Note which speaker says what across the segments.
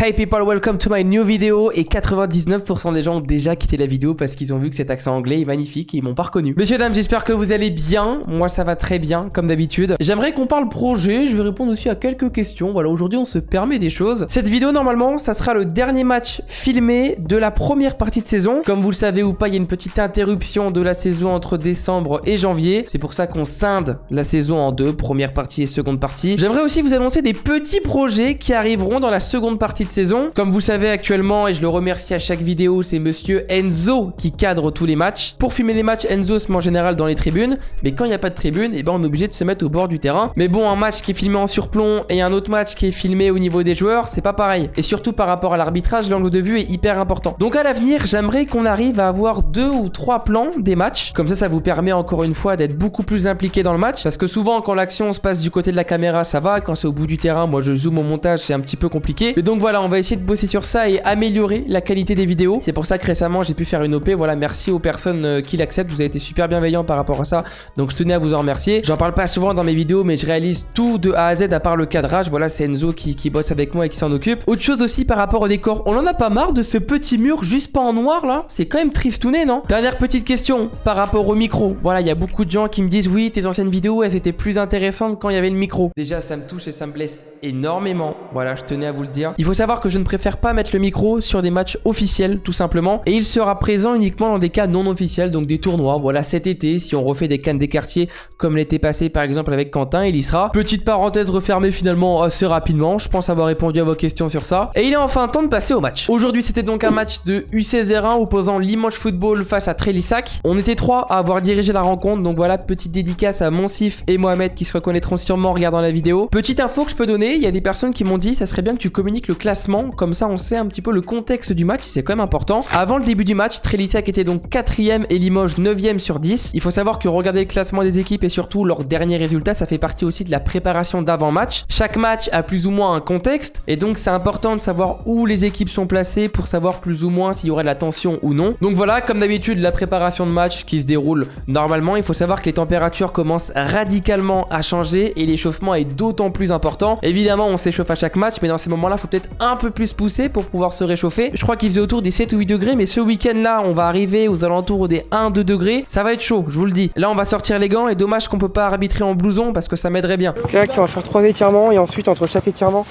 Speaker 1: Hey people, welcome to my new video. Et 99% des gens ont déjà quitté la vidéo parce qu'ils ont vu que cet accent anglais est magnifique et ils m'ont pas reconnu. Messieurs, dames, j'espère que vous allez bien. Moi, ça va très bien, comme d'habitude. J'aimerais qu'on parle projet. Je vais répondre aussi à quelques questions. Voilà, aujourd'hui, on se permet des choses. Cette vidéo, normalement, ça sera le dernier match filmé de la première partie de saison. Comme vous le savez ou pas, il y a une petite interruption de la saison entre décembre et janvier. C'est pour ça qu'on scinde la saison en deux, première partie et seconde partie. J'aimerais aussi vous annoncer des petits projets qui arriveront dans la seconde partie de saison. Comme vous savez actuellement, et je le remercie à chaque vidéo, c'est monsieur Enzo qui cadre tous les matchs. Pour filmer les matchs, Enzo se met en général dans les tribunes, mais quand il n'y a pas de tribune, et ben on est obligé de se mettre au bord du terrain. Mais bon, un match qui est filmé en surplomb et un autre match qui est filmé au niveau des joueurs, c'est pas pareil. Et surtout par rapport à l'arbitrage, l'angle de vue est hyper important. Donc à l'avenir, j'aimerais qu'on arrive à avoir 2 ou 3 plans des matchs. Comme ça vous permet encore une fois d'être beaucoup plus impliqué dans le match. Parce que souvent, quand l'action se passe du côté de la caméra, ça va. Quand c'est au bout du terrain, moi je zoome au montage, c'est un petit peu compliqué. Mais donc voilà, on va essayer de bosser sur ça et améliorer la qualité des vidéos. C'est pour ça que récemment j'ai pu faire une OP. Voilà, merci aux personnes qui l'acceptent. Vous avez été super bienveillants par rapport à ça. Donc je tenais à vous en remercier. J'en parle pas souvent dans mes vidéos, mais je réalise tout de A à Z à part le cadrage. Voilà, c'est Enzo qui bosse avec moi et qui s'en occupe. Autre chose aussi par rapport au décor. On en a pas marre de ce petit mur juste pas en noir là? C'est quand même tristouné, non? Dernière petite question par rapport au micro. Voilà, il y a beaucoup de gens qui me disent oui, tes anciennes vidéos elles étaient plus intéressantes quand il y avait le micro. Déjà, ça me touche et ça me blesse énormément. Voilà, je tenais à vous le dire. Il faut savoir que je ne préfère pas mettre le micro sur des matchs officiels, tout simplement. Et il sera présent uniquement dans des cas non officiels, donc des tournois. Voilà, cet été, si on refait des cannes des quartiers, comme l'été passé par exemple avec Quentin, il y sera. Petite parenthèse refermée finalement assez rapidement. Je pense avoir répondu à vos questions sur ça. Et il est enfin temps de passer au match. Aujourd'hui, c'était donc un match de U16R1 opposant Limoges Football face à Trélissac. On était 3 à avoir dirigé la rencontre, donc voilà, petite dédicace à Monsif et Mohamed qui se reconnaîtront sûrement en regardant la vidéo. Petite info que je peux donner, il y a des personnes qui m'ont dit ça serait bien que tu communiques le classement, comme ça on sait un petit peu le contexte du match, c'est quand même important. Avant le début du match, Trélissac était donc 4ème et Limoges 9ème sur 10. Il faut savoir que regarder le classement des équipes et surtout leurs derniers résultats, ça fait partie aussi de la préparation d'avant-match. Chaque match a plus ou moins un contexte et donc c'est important de savoir où les équipes sont placées pour savoir plus ou moins s'il y aurait de la tension ou non. Donc voilà, comme d'habitude, la préparation de match qui se déroule normalement. Il faut savoir que les températures commencent radicalement à changer et l'échauffement est d'autant plus important. Évidemment, on s'échauffe à chaque match, mais dans ces moments-là, il faut peut-être un peu plus pousser pour pouvoir se réchauffer. Je crois qu'il faisait autour des 7 ou 8 degrés, mais ce week-end-là, on va arriver aux alentours des 1-2 degrés. Ça va être chaud, je vous le dis. Là, on va sortir les gants et dommage qu'on peut pas arbitrer en blouson parce que ça m'aiderait bien.
Speaker 2: Là, on va faire 3 étirements et ensuite, entre chaque étirement,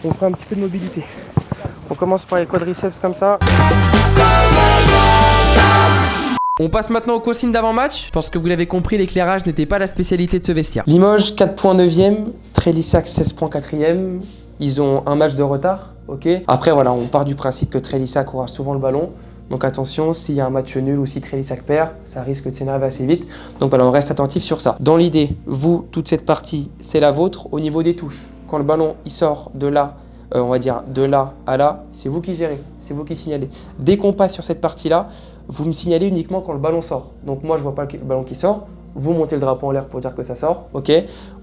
Speaker 2: on fera un petit peu de mobilité. On commence par les quadriceps comme ça.
Speaker 1: On passe maintenant aux consignes d'avant-match. Je pense que vous l'avez compris, l'éclairage n'était pas la spécialité de ce vestiaire.
Speaker 2: Limoges 4 points 9ème, Trélissac 16 points 4ème. Ils ont un match de retard, ok. Après voilà, on part du principe que Trélissac aura souvent le ballon. Donc attention, s'il y a un match nul ou si Trélissac perd, ça risque de s'énerver assez vite. Donc voilà, on reste attentif sur ça. Dans l'idée, vous, toute cette partie, c'est la vôtre au niveau des touches. Quand le ballon il sort de là, on va dire de là à là, c'est vous qui gérez, c'est vous qui signalez. Dès qu'on passe sur cette partie-là, vous me signalez uniquement quand le ballon sort. Donc moi, je vois pas le ballon qui sort. Vous montez le drapeau en l'air pour dire que ça sort, ok.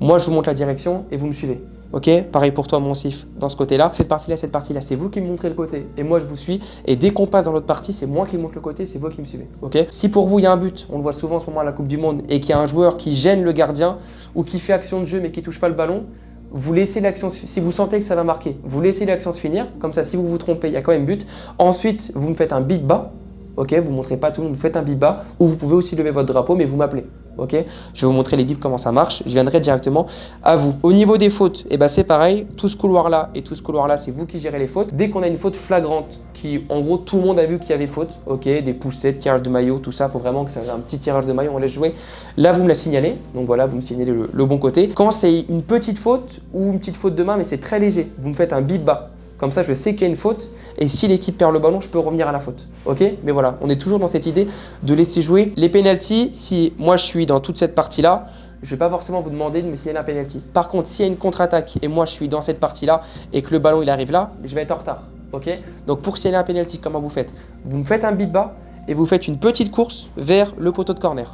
Speaker 2: Moi, je vous montre la direction et vous me suivez, ok. Pareil pour toi, Monsif, dans ce côté-là. Cette partie-là, c'est vous qui me montrez le côté et moi, je vous suis. Et dès qu'on passe dans l'autre partie, c'est moi qui montre le côté, c'est vous qui me suivez, ok. Si pour vous, il y a un but, on le voit souvent en ce moment à la Coupe du Monde, et qu'il y a un joueur qui gêne le gardien ou qui fait action de jeu mais qui touche pas le ballon, vous laissez l'action, si vous sentez que ça va marquer, vous laissez l'action se finir. Comme ça, si vous vous trompez, il y a quand même but. Ensuite, vous me faites un bip bas. Ok, vous ne montrez pas tout, vous faites un bip bas, ou vous pouvez aussi lever votre drapeau, mais vous m'appelez. Ok, je vais vous montrer les bips, comment ça marche. Je viendrai directement à vous. Au niveau des fautes, eh ben c'est pareil. Tout ce couloir-là et tout ce couloir-là, c'est vous qui gérez les fautes. Dès qu'on a une faute flagrante, qui en gros tout le monde a vu qu'il y avait faute, ok, des poussettes, tirage de maillot, tout ça, il faut vraiment que ça ait un petit tirage de maillot, on laisse jouer. Là, vous me la signalez. Donc voilà, vous me signalez le bon côté. Quand c'est une petite faute ou une petite faute de main, mais c'est très léger, vous me faites un bip bas. Comme ça, je sais qu'il y a une faute et si l'équipe perd le ballon, je peux revenir à la faute. Ok? Mais voilà, on est toujours dans cette idée de laisser jouer les pénaltys. Si moi, je suis dans toute cette partie-là, je ne vais pas forcément vous demander de me signaler un penalty. Par contre, s'il y a une contre-attaque et moi, je suis dans cette partie-là et que le ballon, il arrive là, je vais être en retard. Ok? Donc, pour signaler un penalty, comment vous faites? Vous me faites un bip bas et vous faites une petite course vers le poteau de corner.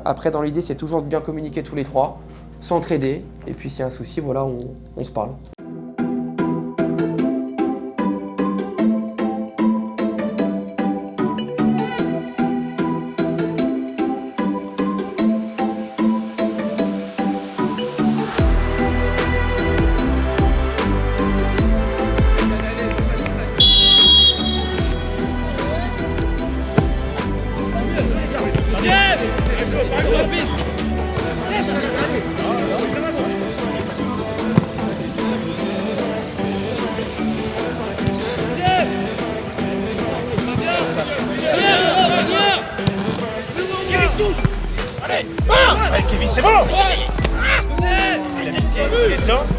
Speaker 2: Après, dans l'idée, c'est toujours de bien communiquer tous les trois, s'entraider. Et puis, s'il y a un souci, voilà, on se parle.
Speaker 3: Kevin, c'est bon.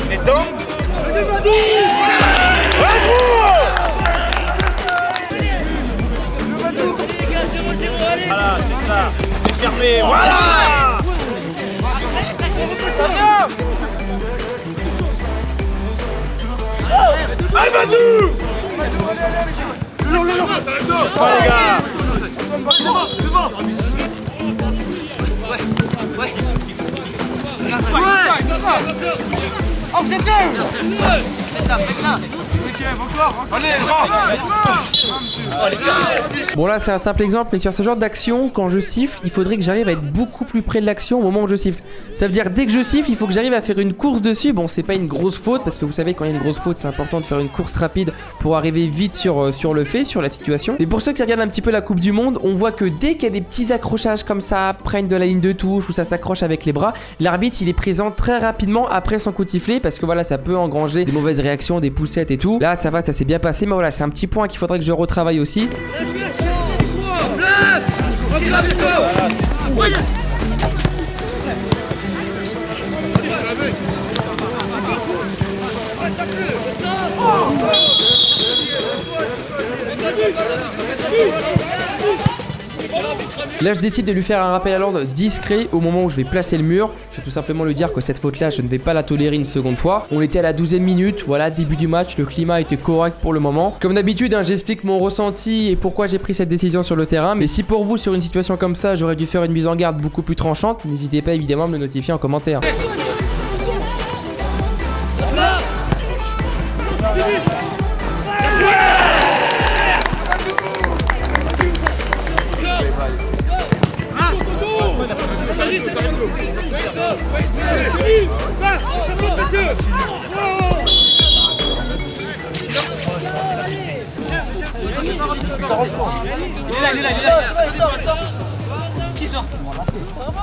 Speaker 3: Les dents. Voilà, c'est ça. C'est fermé. Voilà. Ça vient. Allez, Badou. Non, les gars.
Speaker 4: Oh, vous êtes deux. Faites-la.
Speaker 3: Allez,
Speaker 1: Bon là c'est un simple exemple, mais sur ce genre d'action, quand je siffle, il faudrait que j'arrive à être beaucoup plus près de l'action au moment où je siffle. Ça veut dire dès que je siffle, il faut que j'arrive à faire une course dessus. Bon, c'est pas une grosse faute, parce que vous savez quand il y a une grosse faute, c'est important de faire une course rapide pour arriver vite sur le fait, sur la situation. Mais pour ceux qui regardent un petit peu la Coupe du Monde, on voit que dès qu'il y a des petits accrochages comme ça, prennent de la ligne de touche ou ça s'accroche avec les bras, l'arbitre il est présent très rapidement après son coup de sifflet, parce que voilà, ça peut engranger des mauvaises réactions, des poussettes et tout. Là ça va, ça s'est bien passé, mais voilà, c'est un petit point qu'il faudrait que je retravaille aussi. Là je décide de lui faire un rappel à l'ordre discret au moment où je vais placer le mur. Je vais tout simplement lui dire que cette faute là je ne vais pas la tolérer une seconde fois. On était à la 12e minute, voilà, début du match, le climat était correct pour le moment. Comme d'habitude hein, j'explique mon ressenti et pourquoi j'ai pris cette décision sur le terrain. Mais si pour vous sur une situation comme ça j'aurais dû faire une mise en garde beaucoup plus tranchante, n'hésitez pas évidemment à me le notifier en commentaire.
Speaker 4: Il est là. Qui sort?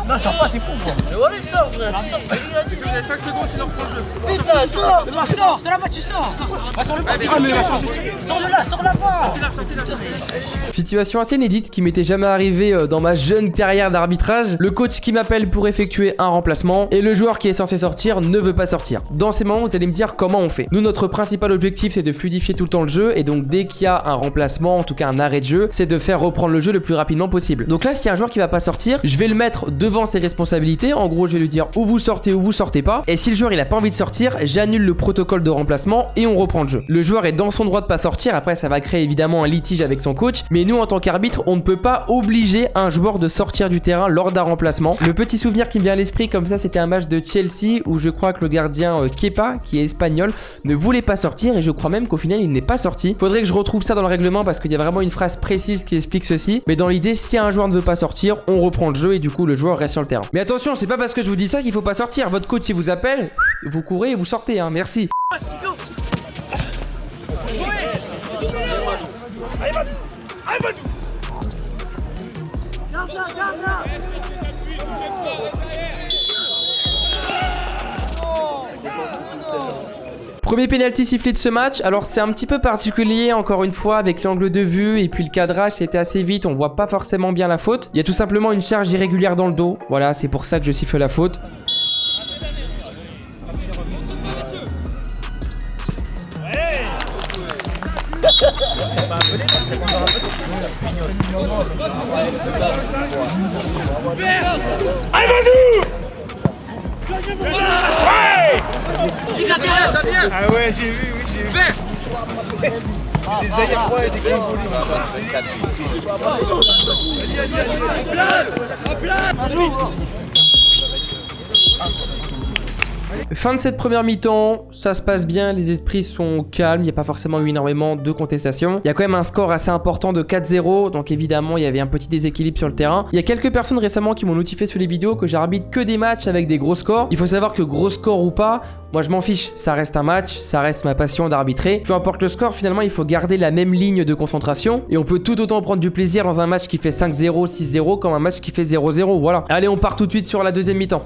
Speaker 4: Non, je sors pas, t'es fou quoi. Mais voilà, il sort, frère, tu sors, c'est lui là. Il y a 5 secondes, il en reprend le jeu. Putain, sors, c'est là-bas, tu sors. Va sur le pas, sors de là, sors là-bas.
Speaker 1: Situation assez inédite qui m'était jamais arrivée dans ma jeune carrière d'arbitrage. Le coach qui m'appelle pour effectuer un remplacement et le joueur qui est censé sortir ne veut pas sortir. Dans ces moments, vous allez me dire comment on fait. Nous, notre principal objectif, c'est de fluidifier tout le temps le jeu, et donc dès qu'il y a un remplacement, en tout cas un arrêt de jeu, c'est de faire reprendre le jeu le plus rapidement possible. Donc là, s'il y a un joueur qui va pas sortir, je vais le mettre devant ses responsabilités. En gros, je vais lui dire ou vous sortez pas. Et si le joueur il a pas envie de sortir, j'annule le protocole de remplacement et on reprend le jeu. Le joueur est dans son droit de pas sortir. Après, ça va créer évidemment un litige avec son coach, mais nous en tant qu'arbitre, on ne peut pas obliger un joueur de sortir du terrain lors d'un remplacement. Le petit souvenir qui me vient à l'esprit comme ça, c'était un match de Chelsea où je crois que le gardien Kepa, qui est espagnol, ne voulait pas sortir, et je crois même qu'au final il n'est pas sorti. Faudrait que je retrouve ça dans le règlement parce qu'il y a vraiment une phrase précise qui explique ceci. Mais dans l'idée, si un joueur ne veut pas sortir, on reprend le jeu et du coup le joueur reste sur le terrain. Mais attention, c'est pas parce que je vous dis ça qu'il faut pas sortir. Votre coach il vous appelle, vous courez et vous sortez hein. Merci. Premier penalty sifflé de ce match. Alors c'est un petit peu particulier encore une fois avec l'angle de vue et puis le cadrage, c'était assez vite, on voit pas forcément bien la faute. Il y a tout simplement une charge irrégulière dans le dos. Voilà, c'est pour ça que je siffle la faute.
Speaker 3: Allez, Badou. Ah ouais, j'ai vu, oui, j'ai vu. Des ailleurs et des
Speaker 1: Fin de cette première mi-temps, ça se passe bien, les esprits sont calmes, il n'y a pas forcément eu énormément de contestations. Il y a quand même un score assez important de 4-0, donc évidemment il y avait un petit déséquilibre sur le terrain. Il y a quelques personnes récemment qui m'ont notifié sur les vidéos que j'arbitre que des matchs avec des gros scores. Il faut savoir que gros score ou pas, moi je m'en fiche, ça reste un match, ça reste ma passion d'arbitrer. Peu importe le score, finalement il faut garder la même ligne de concentration et on peut tout autant prendre du plaisir dans un match qui fait 5-0, 6-0 comme un match qui fait 0-0, voilà. Allez, on part tout de suite sur la deuxième mi-temps.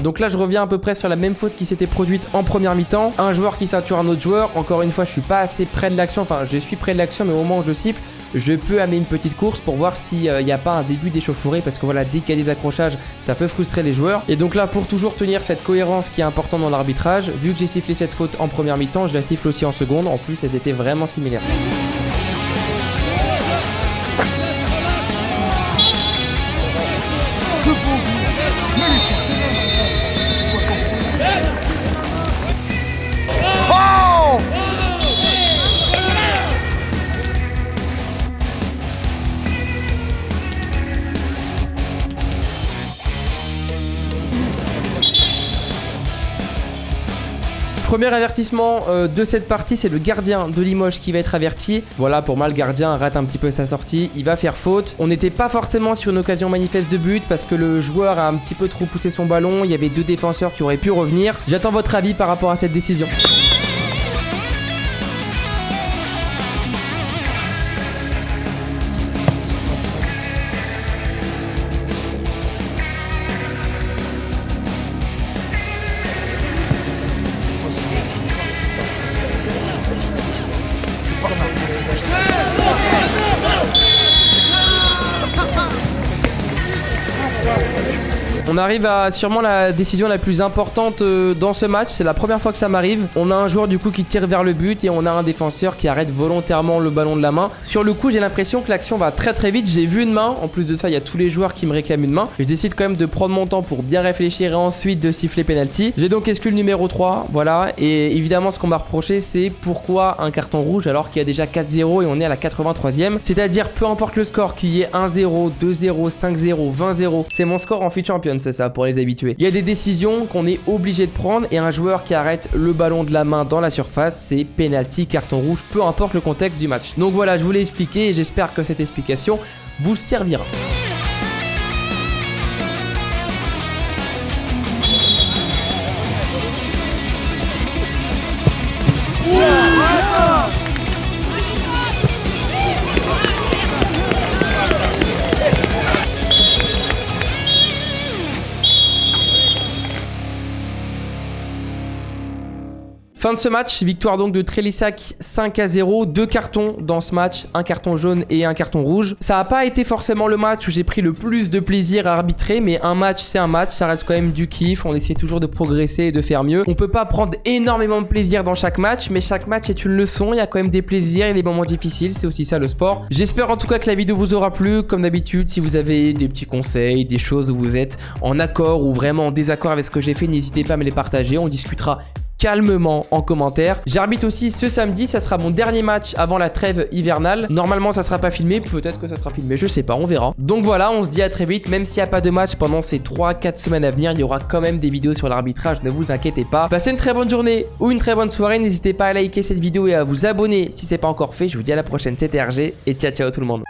Speaker 1: Donc là je reviens à peu près sur la même faute qui s'était produite en première mi-temps. Un joueur qui ceinture un autre joueur. Encore une fois je suis pas assez près de l'action. Enfin je suis près de l'action mais au moment où je siffle je peux amener une petite course pour voir s'il n'y a pas un début d'échauffourée. Parce que voilà, dès qu'il y a des accrochages ça peut frustrer les joueurs. Et donc là pour toujours tenir cette cohérence qui est importante dans l'arbitrage, vu que j'ai sifflé cette faute en première mi-temps, je la siffle aussi en seconde. En plus elles étaient vraiment similaires. Premier avertissement de cette partie, c'est le gardien de Limoges qui va être averti. Voilà, pour moi le gardien rate un petit peu sa sortie, il va faire faute. On n'était pas forcément sur une occasion manifeste de but parce que le joueur a un petit peu trop poussé son ballon, il y avait deux défenseurs qui auraient pu revenir. J'attends votre avis par rapport à cette décision. On arrive à sûrement la décision la plus importante dans ce match. C'est la première fois que ça m'arrive. On a un joueur du coup qui tire vers le but et on a un défenseur qui arrête volontairement le ballon de la main. Sur le coup j'ai l'impression que l'action va très très vite. J'ai vu une main. En plus de ça il y a tous les joueurs qui me réclament une main. Je décide quand même de prendre mon temps pour bien réfléchir et ensuite de siffler penalty. J'ai donc exclu le numéro 3. Voilà. Et évidemment ce qu'on m'a reproché c'est pourquoi un carton rouge alors qu'il y a déjà 4-0 et on est à la 83e. C'est-à-dire peu importe le score, qu'il y ait 1-0, 2-0, 5-0, 20-0. C'est mon score en FUT Champions. C'est ça pour les habitués. Il y a des décisions qu'on est obligé de prendre et un joueur qui arrête le ballon de la main dans la surface, c'est penalty, carton rouge, peu importe le contexte du match. Donc voilà, je vous l'ai expliqué et j'espère que cette explication vous servira. Fin de ce match, victoire donc de Trélissac 5-0, 2 cartons dans ce match, un carton jaune et un carton rouge. Ça n'a pas été forcément le match où j'ai pris le plus de plaisir à arbitrer, mais un match c'est un match, ça reste quand même du kiff, on essaie toujours de progresser et de faire mieux. On peut pas prendre énormément de plaisir dans chaque match, mais chaque match est une leçon, il y a quand même des plaisirs et des moments difficiles, c'est aussi ça le sport. J'espère en tout cas que la vidéo vous aura plu, comme d'habitude, si vous avez des petits conseils, des choses où vous êtes en accord ou vraiment en désaccord avec ce que j'ai fait, n'hésitez pas à me les partager, on discutera calmement en commentaire. J'arbitre aussi ce samedi, ça sera mon dernier match avant la trêve hivernale. Normalement ça sera pas filmé, peut-être que ça sera filmé, je sais pas, on verra. Donc voilà, on se dit à très vite, même s'il n'y a pas de match pendant ces 3-4 semaines à venir, il y aura quand même des vidéos sur l'arbitrage, ne vous inquiétez pas. Passez une très bonne journée ou une très bonne soirée, n'hésitez pas à liker cette vidéo et à vous abonner si c'est pas encore fait. Je vous dis à la prochaine, c'était RG et ciao ciao tout le monde.